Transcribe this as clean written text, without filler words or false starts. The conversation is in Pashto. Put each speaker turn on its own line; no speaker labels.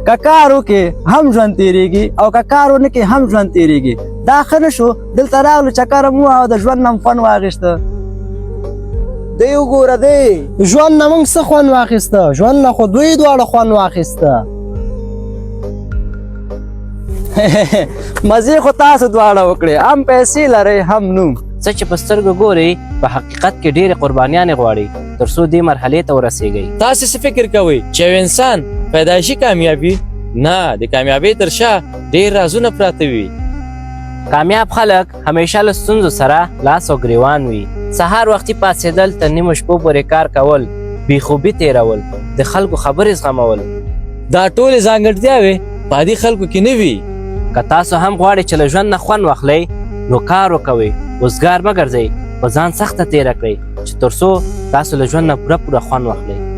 که کار وکړې هم ژوند تېرېږي او که کار ونه کړې هم ژوند تېرېږي. دا ښه نه شو دلته راغلو چکر مو او د ژوند نه خوند واخیسته.
دی وګوره دی
ژوند نه موږ څه خوند واخیسته؟ ژوند نه خو دوی دواړه خوند واخیسته.
مزې خو تاسو دواړه وکړې، هم پیسې لرئ هم نوم.
څه چې په سترګو ګورئ په حقیقت کې ډېرې قربانیانې غواړي تر څو دې مرحلې ته ورسیږئ.
تاسې څه فکر کوئ چې یو انسان پیدایشي کامیابي؟ نه، د کامیابۍ تر شا ډېر رازونه پراته وي.
کامیاب خلک همیشه له ستونزو سره لاس او ګریوان وي. سهار وختي پاڅېدل، تر نیمو شپو پورې کار کول، بېخوبي تېرول، د خلکو خبرې زغمول.
دا ټولې ځانګړتیاوې په عادي خلکو کې نه وي.
که تاسو هم غواړئ چې له ژوند نه خوند واخلئ نو کار وکوئ، وزګار مه ګرځئ، په ځان سخته تېره کړئ چې تر څو تاسو له ژوند نه پوره خوند واخلئ.